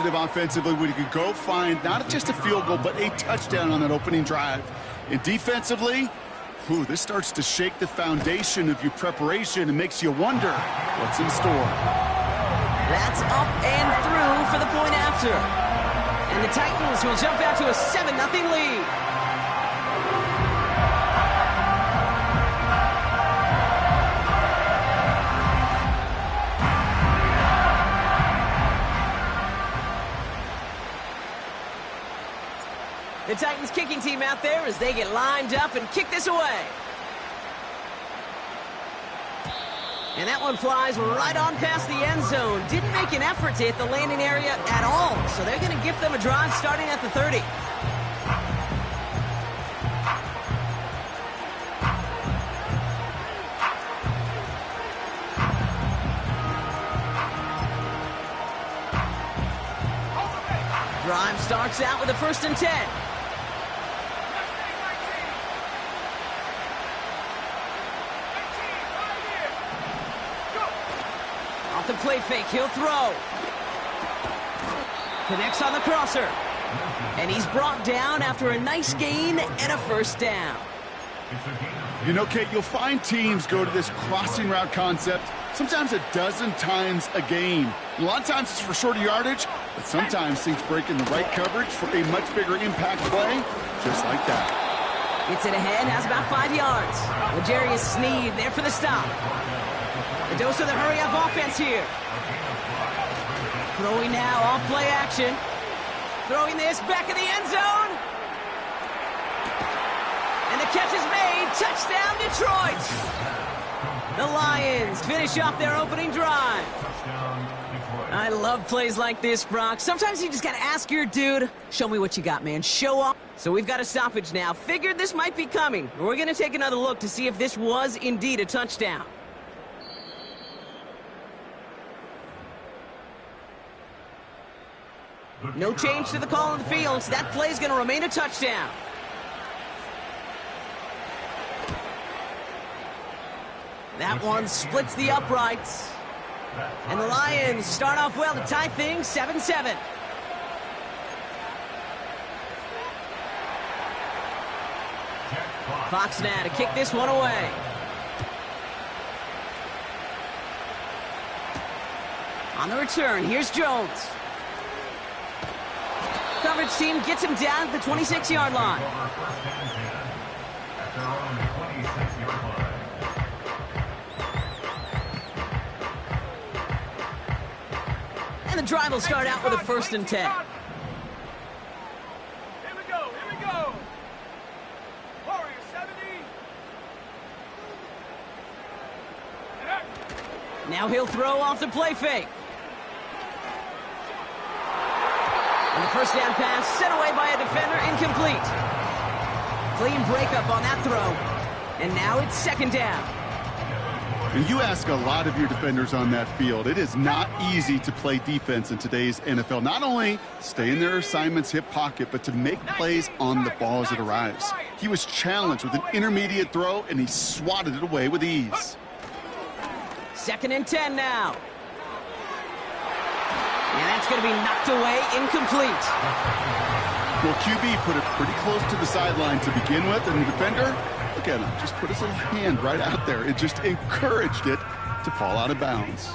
positive offensively when you could go find not just a field goal, but a touchdown on that opening drive. And defensively, this starts to shake the foundation of your preparation and makes you wonder what's in store. That's up and through for the point after. And the Titans will jump out to a 7-0 lead. The Titans kicking team out there as they get lined up and kick this away. And that one flies right on past the end zone. Didn't make an effort to hit the landing area at all, so they're going to give them a drive starting at the 30. Drive starts out with a 1st and 10. The play fake, he'll throw. Connects on the crosser. And he's brought down after a nice gain and a 1st down. You know, Kate, you'll find teams go to this crossing route concept sometimes a dozen times a game. A lot of times it's for shorter yardage, but sometimes things break in the right coverage for a much bigger impact play, just like that. Gets it ahead, has about 5 yards. L'Jarius Sneed there for the stop. A dose of the hurry-up offense here. Throwing now off play action. Throwing this back in the end zone. And the catch is made. Touchdown, Detroit. The Lions finish off their opening drive. I love plays like this, Brock. Sometimes you just got to ask your dude, show me what you got, man. Show off. So we've got a stoppage now. Figured this might be coming. We're going to take another look to see if this was indeed a touchdown. No change to the call on the field, so that play's going to remain a touchdown. That one splits the uprights. And the Lions start off well to tie things 7-7. Fox now to kick this one away. On the return, here's Jones. Coverage team gets him down at the 26-yard line. And the drive will start out with a 1st and 10. Here we go. Warrior 70. Now he'll throw off the play fake. And the 1st down pass sent away by a defender, incomplete. Clean breakup on that throw. And now it's 2nd down. And you ask a lot of your defenders on that field. It is not easy to play defense in today's NFL. Not only stay in their assignment's hip pocket, but to make plays on the ball as it arrives. He was challenged with an intermediate throw, and he swatted it away with ease. 2nd and 10 now. And that's going to be knocked away, incomplete. Well, QB put it pretty close to the sideline to begin with, and the defender, look at him, just put his little hand right out there. It just encouraged it to fall out of bounds.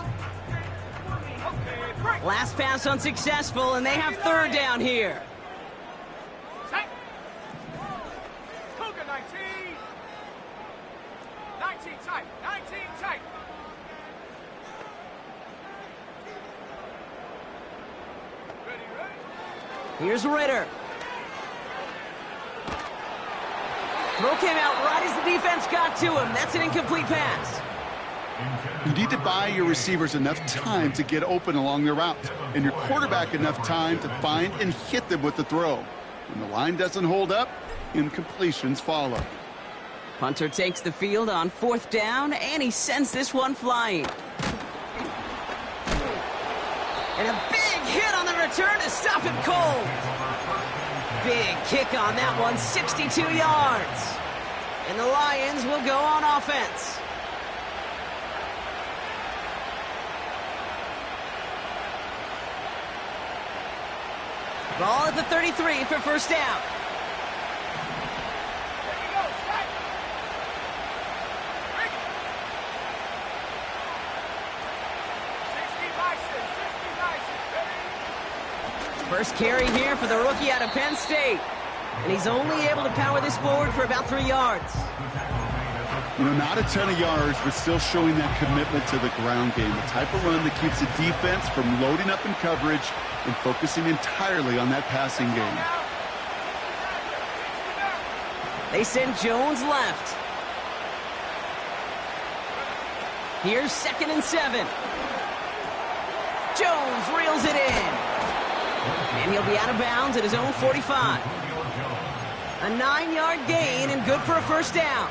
Last pass unsuccessful, and they have 3rd down here. Cougar 19. 19 tight. 19 tight. Ready. Here's Ritter. Throw came out right as the defense got to him. That's an incomplete pass. You need to buy your receivers enough time to get open along their route, and your quarterback enough time to find and hit them with the throw. When the line doesn't hold up, incompletions follow. Punter takes the field on 4th down, and he sends this one flying. And a big hit on the return to stop him cold. Big kick on that one, 62 yards. And the Lions will go on offense. Ball at the 33 for first down. There you go, set. Break. 60 Bison, 60 Bison, ready? First carry here for the rookie out of Penn State. And he's only able to power this forward for about 3 yards. You know, not a ton of yards, but still showing that commitment to the ground game. The type of run that keeps the defense from loading up in coverage and focusing entirely on that passing game. They send Jones left. Here's 2nd and 7. Jones reels it in. And he'll be out of bounds at his own 45. A 9-yard gain and good for a first down.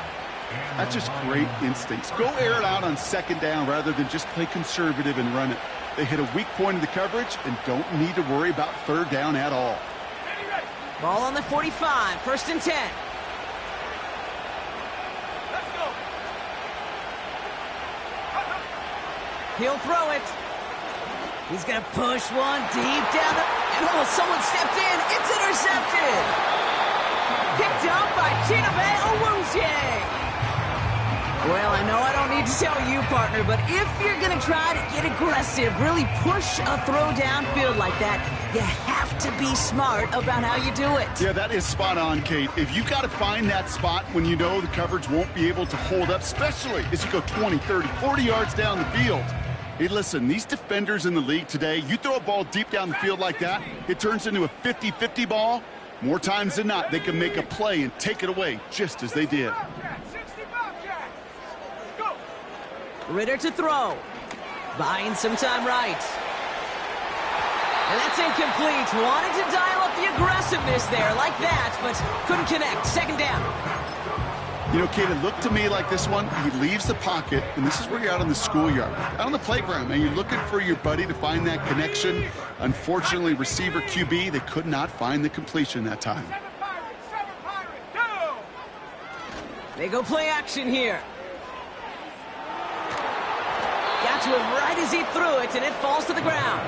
That's just great instincts. Go air it out on 2nd down rather than just play conservative and run it. They hit a weak point in the coverage and don't need to worry about 3rd down at all. Ball on the 45, 1st and 10. Let's go. He'll throw it. He's going to push one deep down the... And oh, someone stepped in. It's intercepted. Picked up by Chidobe Awuzie. Well, I know I don't need to tell you, partner, but if you're going to try to get aggressive, really push a throw downfield like that, you have to be smart about how you do it. Yeah, that is spot on, Kate. If you've got to find that spot when you know the coverage won't be able to hold up, especially as you go 20, 30, 40 yards down the field. Hey, listen, these defenders in the league today, you throw a ball deep down the field like that, it turns into a 50-50 ball. More times than not, they can make a play and take it away just as they did. 60 Bobcat. Go. Ritter to throw. Buying some time right. And that's incomplete. Wanted to dial up the aggressiveness there like that, but couldn't connect. 2nd down. You know, Kate, it looked to me like this one, he leaves the pocket, and this is where you're out on the schoolyard, out on the playground, and you're looking for your buddy to find that connection. Unfortunately, receiver QB, they could not find the completion that time. 7 Pirates, go. They go play action here. Got to him right as he threw it, and it falls to the ground.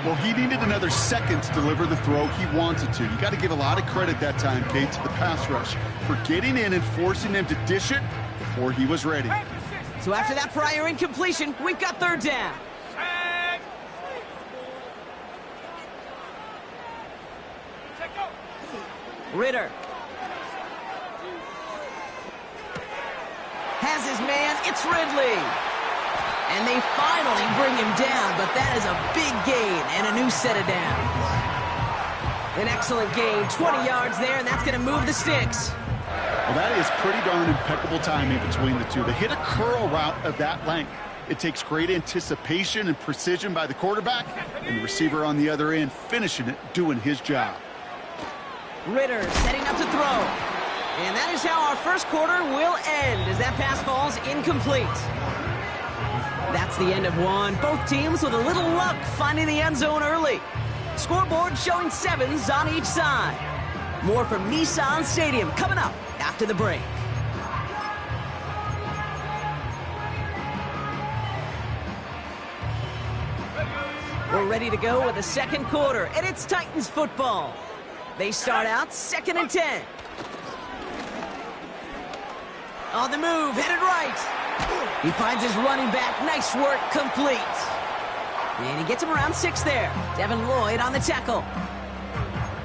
Well, he needed another second to deliver the throw he wanted to. You got to give a lot of credit that time, Kate, to the pass rush for getting in and forcing him to dish it before he was ready. So after that prior incompletion, we've got 3rd down. Set. Check go. Ritter. Has his man, it's Ridley. And they finally bring him down, but that is a big gain and a new set of downs. An excellent gain, 20 yards there, and that's going to move the sticks. Well, that is pretty darn impeccable timing between the two. They hit a curl route of that length. It takes great anticipation and precision by the quarterback, and the receiver on the other end finishing it, doing his job. Ritter setting up to throw. And that is how our first quarter will end as that pass falls incomplete. That's the end of one. Both teams with a little luck finding the end zone early. Scoreboard showing 7s on each side. More from Nissan Stadium coming up after the break. We're ready to go with the 2nd quarter, and it's Titans football. They start out 2nd and 10. On the move, headed right. He finds his running back. Nice work, complete. And he gets him around 6 there. Devin Lloyd on the tackle.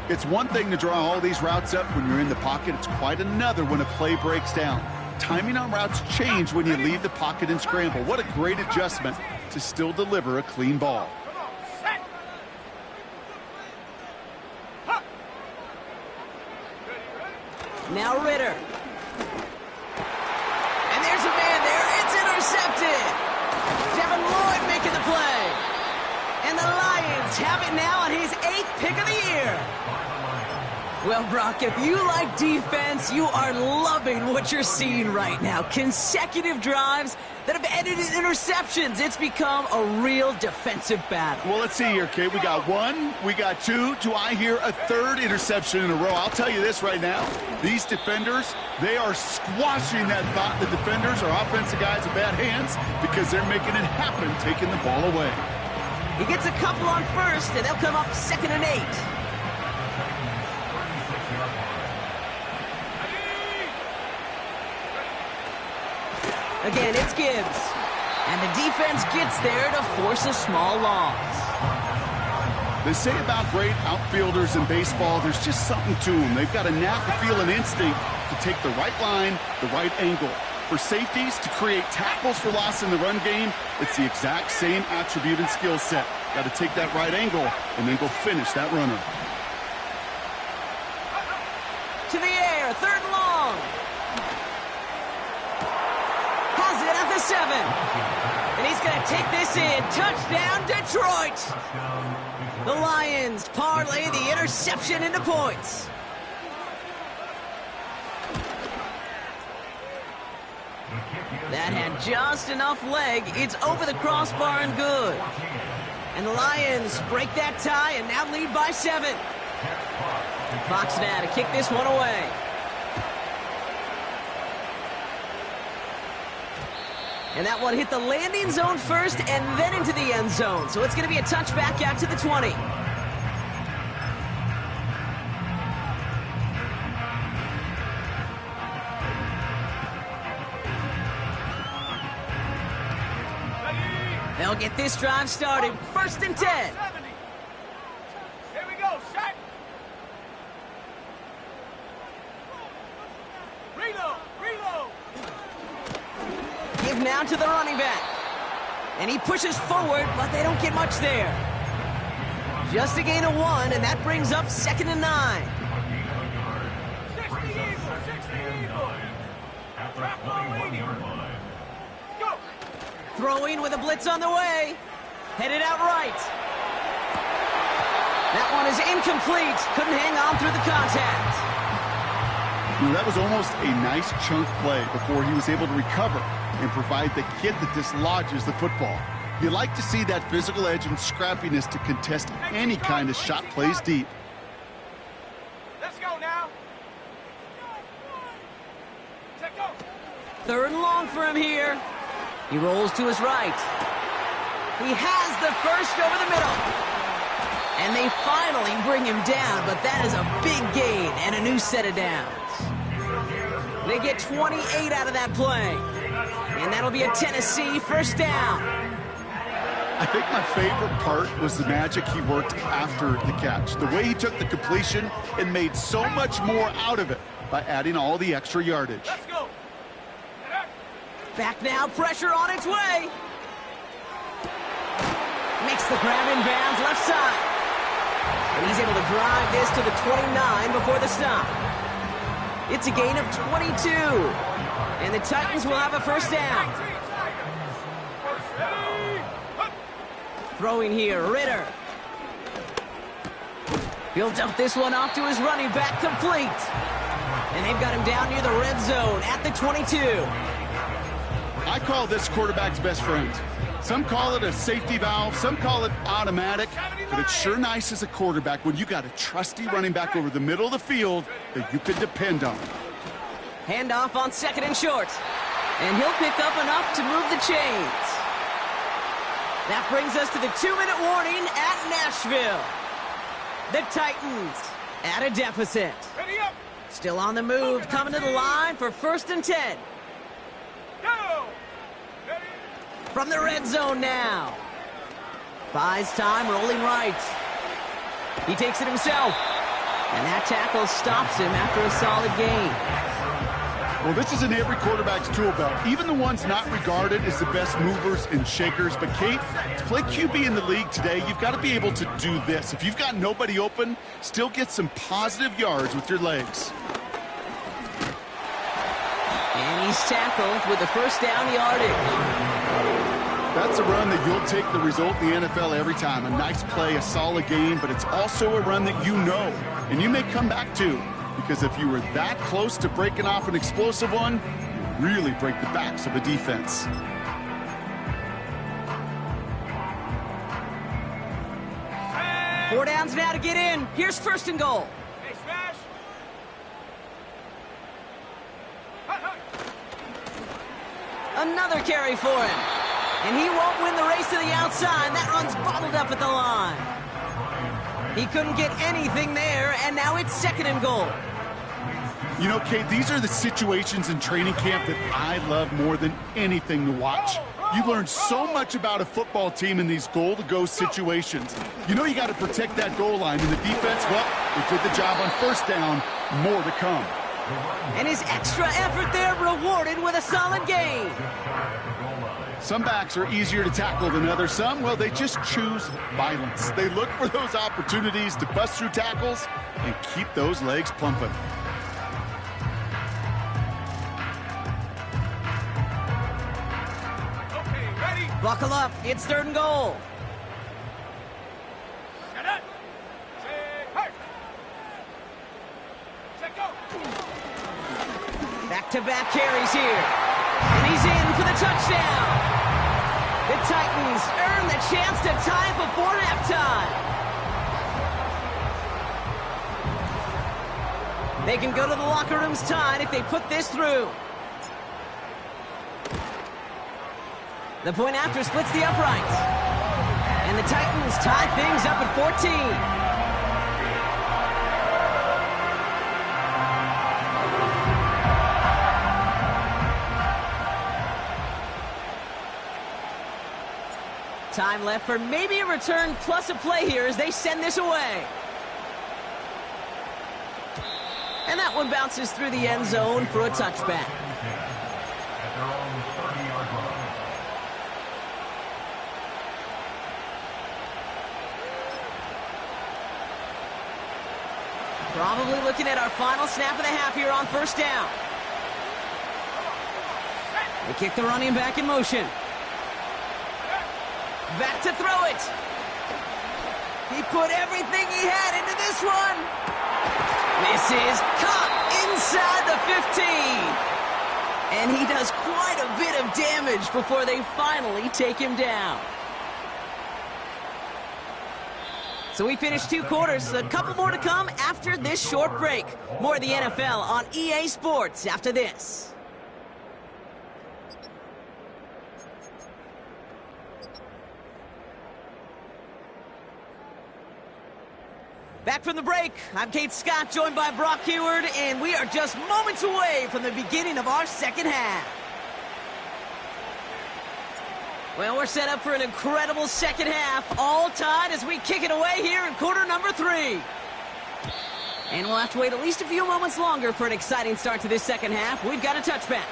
It's one thing to draw all these routes up when you're in the pocket. It's quite another when a play breaks down. Timing on routes change when you leave the pocket and scramble. What a great adjustment to still deliver a clean ball. Come on, set. Huh. Ready. Now Ritter. And there's a man there. It's intercepted. Devin Lloyd making the play. And the Lions have it now on his 8th pick of the year. Well, Brock, if you like defense, you are loving what you're seeing right now. Consecutive drives that have ended in interceptions. It's become a real defensive battle. Well, let's see here, Kate. We got 1, we got 2. Do I hear a 3rd interception in a row? I'll tell you this right now. These defenders, they are squashing that thought the defenders are offensive guys in bad hands because they're making it happen, taking the ball away. He gets a couple on first, and they'll come up 2nd and 8. Again, it's Gibbs. And the defense gets there to force a small loss. They say about great outfielders in baseball, there's just something to them. They've got a knack, a feel, an instinct to take the right line, the right angle. For safeties, to create tackles for loss in the run game, it's the exact same attribute and skill set. Got to take that right angle and then go finish that runner. To the air, 3rd and long. Has it at the 7. And he's going to take this in. Touchdown, Detroit! The Lions parlay the interception into points. That had just enough leg. It's over the crossbar and good. And the Lions break that tie and now lead by 7. Fox now to kick this one away. And that one hit the landing zone first and then into the end zone. So it's going to be a touchback out to the 20. They'll get this drive started. 1st and 10. Here we go, set. Reload. Give now to the running back. And he pushes forward, but they don't get much there. Just a gain of 1, and that brings up 2nd and 9. 60 Eagles. Trap ball 80. Go. Throwing with a blitz on the way. Headed out right. That one is incomplete. Couldn't hang on through the contact. That was almost a nice chunk play before he was able to recover and provide the kid that dislodges the football. You like to see that physical edge and scrappiness to contest any kind of shot plays deep. Let's go now. Take go. 3rd and long for him here. He rolls to his right. He has the first over the middle. And they finally bring him down, but that is a big gain and a new set of downs. They get 28 out of that play. And that'll be a Tennessee 1st down. I think my favorite part was the magic he worked after the catch. The way he took the completion and made so much more out of it by adding all the extra yardage. Let's go. Back now, pressure on its way. Makes the grab in bounds left side. And he's able to drive this to the 29 before the stop. It's a gain of 22. And the Titans will have a 1st down. Throwing here, Ritter. He'll dump this one off to his running back, complete. And they've got him down near the red zone at the 22. I call this quarterback's best friend. Some call it a safety valve, some call it automatic, but it's sure nice as a quarterback when you got a trusty running back over the middle of the field that you can depend on. Handoff on 2nd and short. And he'll pick up enough to move the chains. That brings us to the 2-minute warning at Nashville. The Titans at a deficit. Ready up. Still on the move, coming to the line for 1st and 10. Go. From the red zone now. Buys time, rolling right. He takes it himself. And that tackle stops him after a solid gain. Well, this is in every quarterback's tool belt, even the ones not regarded as the best movers and shakers. But, Kate, to play QB in the league today, you've got to be able to do this. If you've got nobody open, still get some positive yards with your legs. And he's tackled with the 1st down yardage. That's a run that you'll take the result in the NFL every time. A nice play, a solid game, but it's also a run that you know and you may come back to. Because if you were that close to breaking off an explosive one, you really break the backs of a defense. Four downs now to get in. Here's 1st and goal. Hey, smash. Another carry for him. And he won't win the race to the outside. That run's bottled up at the line. He couldn't get anything there, and now it's 2nd and goal. You know, Kate, these are the situations in training camp that I love more than anything to watch. You learn so much about a football team in these goal-to-go situations. You know you got to protect that goal line, and the defense, well, they did the job on 1st down. More to come. And his extra effort there rewarded with a solid gain. Some backs are easier to tackle than others. Some, well, they just choose violence. They look for those opportunities to bust through tackles and keep those legs pumping. Okay, ready? Buckle up. It's 3rd and goal. Set up. Say, hey. Set go. Back-to-back carries here. And he's in for the touchdown. The Titans earn the chance to tie it before halftime. They can go to the locker rooms tied if they put this through. The point after splits the uprights. And the Titans tie things up at 14. Time left for maybe a return plus a play here as they send this away. And that one bounces through the end zone for a touchback. Probably looking at our final snap of the half here on 1st down. They kick the running back in motion. Back to throw it. He put everything he had into this one. This is caught inside the 15. And he does quite a bit of damage before they finally take him down. So we finished 2 quarters. A couple more to come after this short break. More of the NFL on EA Sports after this. Back from the break, I'm Kate Scott, joined by Brock Heward, and we are just moments away from the beginning of our 2nd half. Well, we're set up for an incredible 2nd half, all tied as we kick it away here in quarter number 3. And we'll have to wait at least a few moments longer for an exciting start to this 2nd half. We've got a touchback.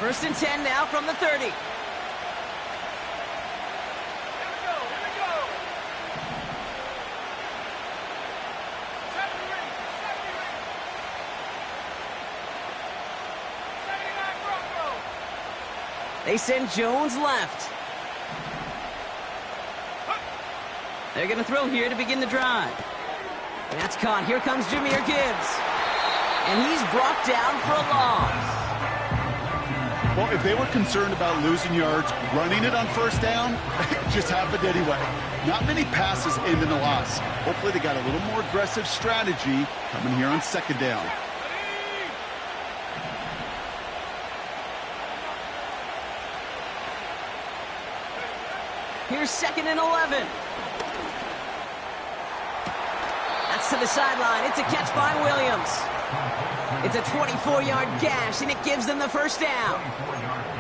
First and 10 now from the 30. Here we go. Safety ring. Bronco. They send Jones left. They're going to throw here to begin the drive. That's caught. Here comes Jahmyr Gibbs. And he's brought down for a loss. Well, if they were concerned about losing yards, running it on 1st down, it just happened anyway. Not many passes end in a loss. Hopefully they got a little more aggressive strategy coming here on 2nd down. Here's 2nd and 11. That's to the sideline. It's a catch by Williams. It's a 24-yard gash, and it gives them the 1st down.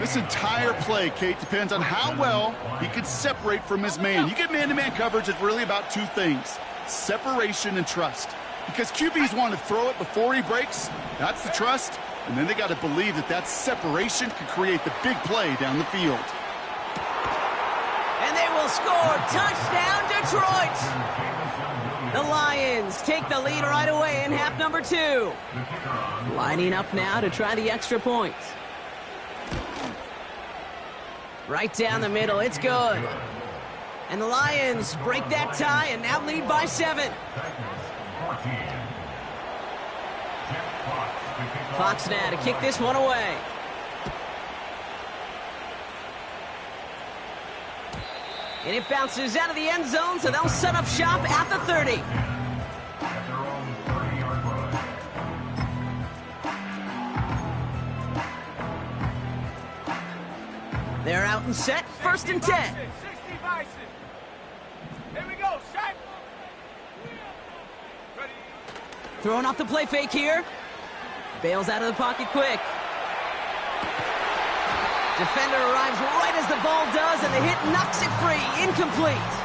This entire play, Kate, depends on how well he can separate from his man. You get man-to-man coverage, it's really about 2 things: separation and trust. Because QBs want to throw it before he breaks. That's the trust. And then they got to believe that that separation can create the big play down the field. And they will score. Touchdown, Detroit! The Lions take the lead right away in half number 2. Lining up now to try the extra point. Right down the middle. It's good. And the Lions break that tie and now lead by 7. Fox now to kick this one away. And it bounces out of the end zone, so they'll set up shop at the 30. They're out and set, 1st and 10. 60 Bison. Here we go, set. Ready. Throwing off the play fake here. Bails out of the pocket quick. Defender arrives right as the ball does, and the hit knocks it free. Incomplete.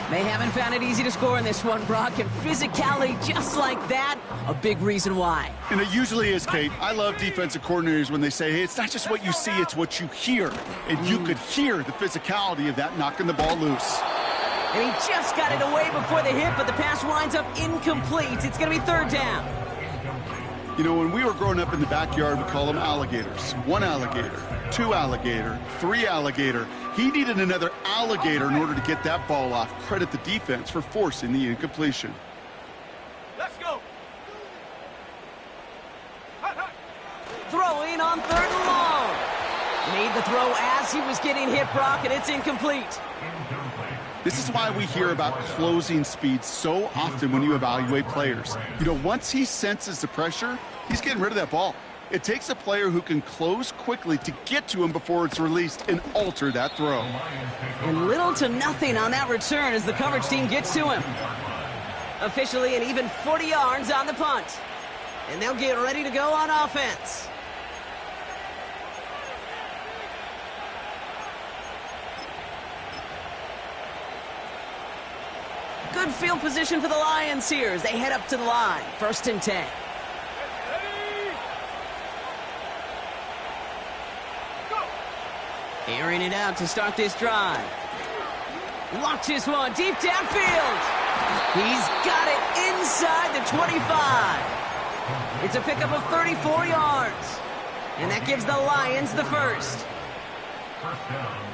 They haven't found it easy to score in this one, Brock, and physicality just like that, a big reason why. And it usually is, Kate. I love defensive coordinators when they say, hey, it's not just what you see, it's what you hear. And you could hear the physicality of that knocking the ball loose. And he just got it away before the hit, but the pass winds up incomplete. It's going to be 3rd down. You know, when we were growing up in the backyard, we call them alligators. 1 alligator, 2 alligator, 3 alligator. He needed another alligator in order to get that ball off. Credit the defense for forcing the incompletion. Let's go. Throwing on 3rd and long. Made the throw as he was getting hit, Brock, and it's incomplete. This is why we hear about closing speed so often when you evaluate players. You know, once he senses the pressure, he's getting rid of that ball. It takes a player who can close quickly to get to him before it's released and alter that throw. And little to nothing on that return as the coverage team gets to him. Officially an even 40 yards on the punt. And they'll get ready to go on offense. Good field position for the Lions here as they head up to the line. 1st and 10. Ready. Go. Airing it out to start this drive. Launches one deep downfield. He's got it inside the 25. It's a pickup of 34 yards. And that gives the Lions the 1st.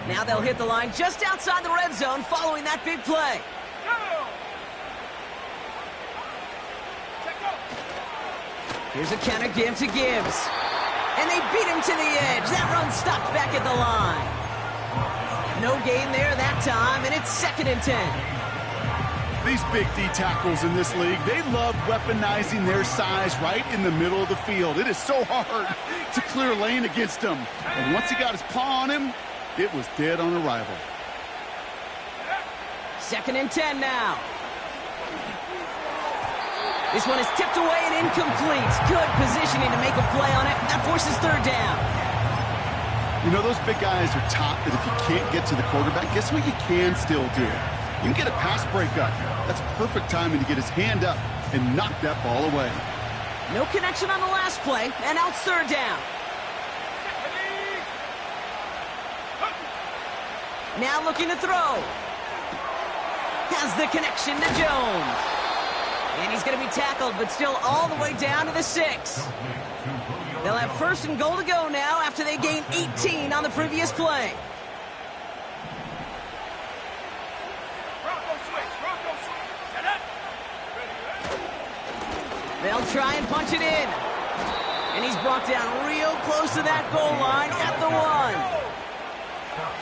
Now they'll hit the line just outside the red zone following that big play. Here's a counter give to Gibbs. And they beat him to the edge. That run stopped back at the line. No gain there that time, and it's 2nd and 10. These big D tackles in this league, they love weaponizing their size right in the middle of the field. It is so hard to clear lane against him. And once he got his paw on him, it was dead on arrival. 2nd and 10 now. This one is tipped away and incomplete. Good positioning to make a play on it. That forces 3rd down. You know, those big guys are taught that if you can't get to the quarterback, guess what you can still do? You can get a pass breakup. That's perfect timing to get his hand up and knock that ball away. No connection on the last play, and now it's 3rd down. Now looking to throw. Has the connection to Jones. And he's going to be tackled, but still all the way down to the 6. They'll have 1st and goal to go now after they gained 18 on the previous play. Bronco switch. Set up. Ready. They'll try and punch it in. And he's brought down real close to that goal line at the 1.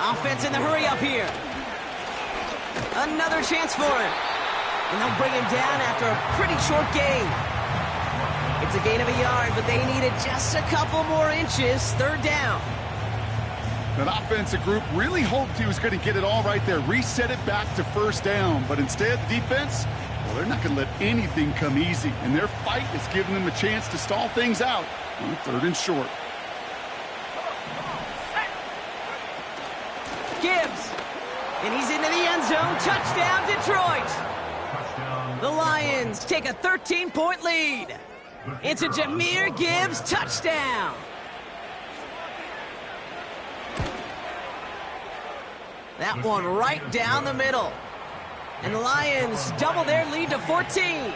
Offense in the hurry up here. Another chance for him. And they'll bring him down after a pretty short gain. It's a gain of a yard, but they needed just a couple more inches. 3rd down. That offensive group really hoped he was going to get it all right there, reset it back to 1st down. But instead, defense, well, they're not going to let anything come easy. And their fight is giving them a chance to stall things out on 3rd and short. Gibbs. And he's into the end zone. Touchdown, Detroit. The Lions take a 13-point lead. It's a Jahmyr Gibbs touchdown. That one right down the middle. And the Lions double their lead to 14.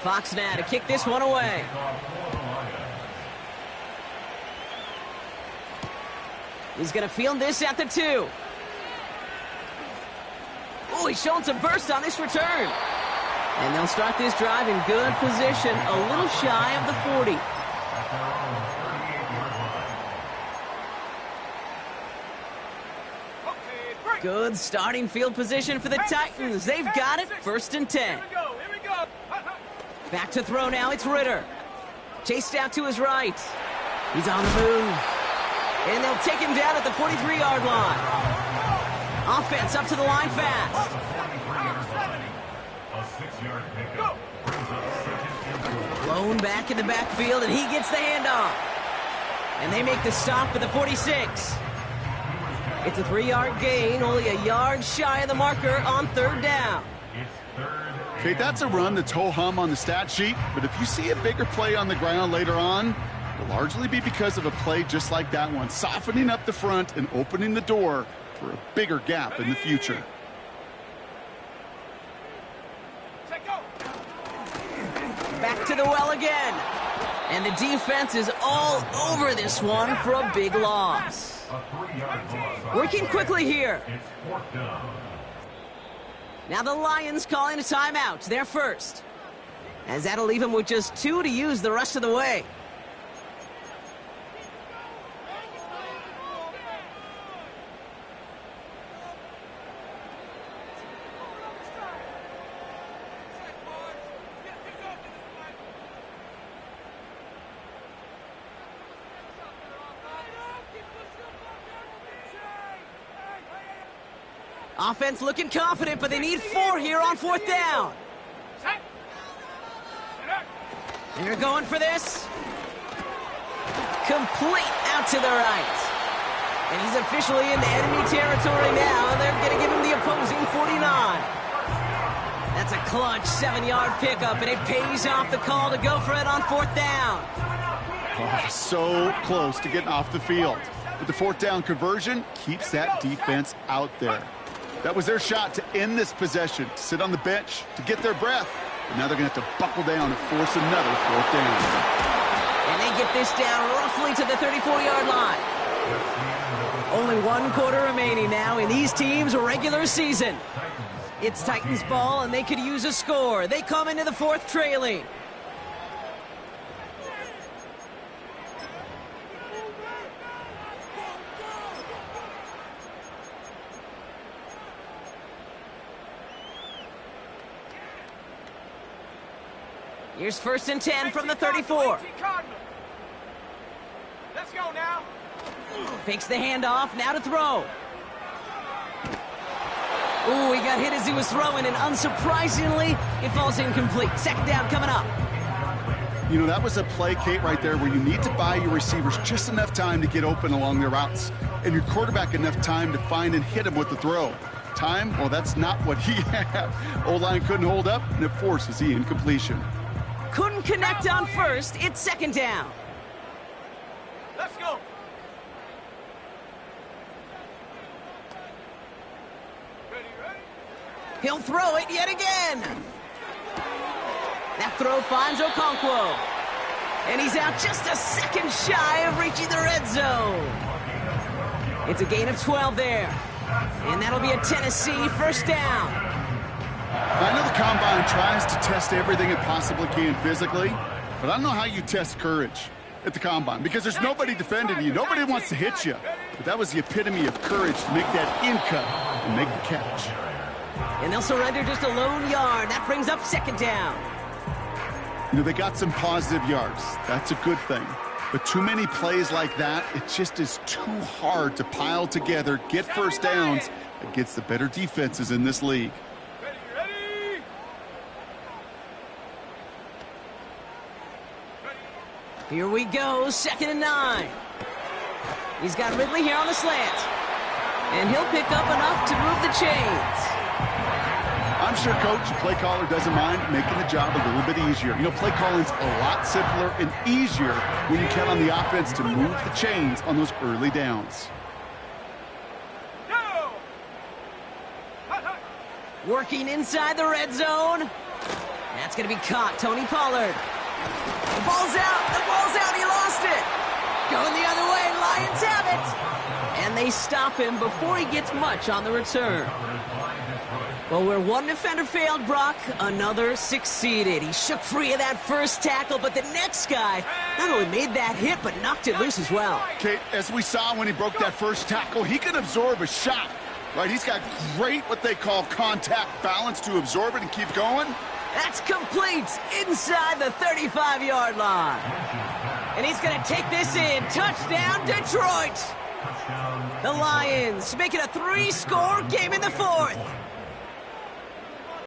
Fox now to kick this one away. He's going to field this at the 2. Oh, he's showing some burst on this return. And they'll start this drive in good position, a little shy of the 40. Good starting field position for the Titans. They've got it, 1st and 10. Here we go. Back to throw now, it's Ritter. Chased out to his right. He's on the move. And they'll take him down at the 43-yard line. Offense up to the line fast. Blown back in the backfield, and he gets the handoff. And they make the stop at the 46. It's a 3-yard gain, only a yard shy of the marker on 3rd down. Okay, that's a run that's ho-hum on the stat sheet, but if you see a bigger play on the ground later on, it'll largely be because of a play just like that one, softening up the front and opening the door for a bigger gap in the future. Back to the well again. And the defense is all over this one for a big loss. Working quickly here. Now the Lions calling a timeout. They're first. As that'll leave them with just 2 to use the rest of the way. Offense looking confident, but they need 4 here on 4th down. They're going for this. Complete out to the right. And he's officially in the enemy territory now. They're going to give him the opposing 49. That's a clutch 7-yard pickup, and it pays off the call to go for it on 4th down. Oh, so close to getting off the field. But the 4th down conversion keeps that defense out there. That was their shot to end this possession, to sit on the bench, to get their breath. And now they're going to have to buckle down and force another 4th down. And they get this down roughly to the 34-yard line. Only 1 quarter remaining now in these teams' regular season. It's Titans ball, and they could use a score. They come into the 4th trailing. Here's 1st and 10 from the 34. Let's go now. Fakes the handoff, now to throw. Ooh, he got hit as he was throwing, and unsurprisingly, it falls incomplete. 2nd down coming up. You know, that was a play, Kate, right there where you need to buy your receivers just enough time to get open along their routes, and your quarterback enough time to find and hit him with the throw. Time, well, that's not what he had. O-line couldn't hold up, and it forces the incompletion. Couldn't connect on 1st. It's 2nd down. Let's go. Ready? He'll throw it yet again. That throw finds Okonkwo. And he's out just a second shy of reaching the red zone. It's a gain of 12 there. And that'll be a Tennessee 1st down. I know the Combine tries to test everything it possibly can physically, but I don't know how you test courage at the Combine because there's nobody defending you. Nobody wants to hit you. But that was the epitome of courage to make that in cut and make the catch. And they'll surrender just a lone yard. That brings up 2nd down. You know, they got some positive yards. That's a good thing. But too many plays like that, it just is too hard to pile together, get 1st downs against the better defenses in this league. Here we go, 2nd and 9. He's got Ridley here on the slant. And he'll pick up enough to move the chains. I'm sure Coach, the play caller, doesn't mind making the job a little bit easier. You know, play calling's a lot simpler and easier when you count on the offense to move the chains on those early downs. Working inside the red zone. That's going to be caught. Tony Pollard. The ball's out. The ball's out. He lost it. Going the other way. Lions have it. And they stop him before he gets much on the return. Well, where one defender failed, Brock, another succeeded. He shook free of that first tackle, but the next guy not only made that hit, but knocked it loose as well. Kate, as we saw when he broke that first tackle, he can absorb a shot. Right, he's got great what they call contact balance to absorb it and keep going. That's complete inside the 35-yard line. And he's going to take this in. Touchdown, Detroit! The Lions make it a 3-score game in the fourth.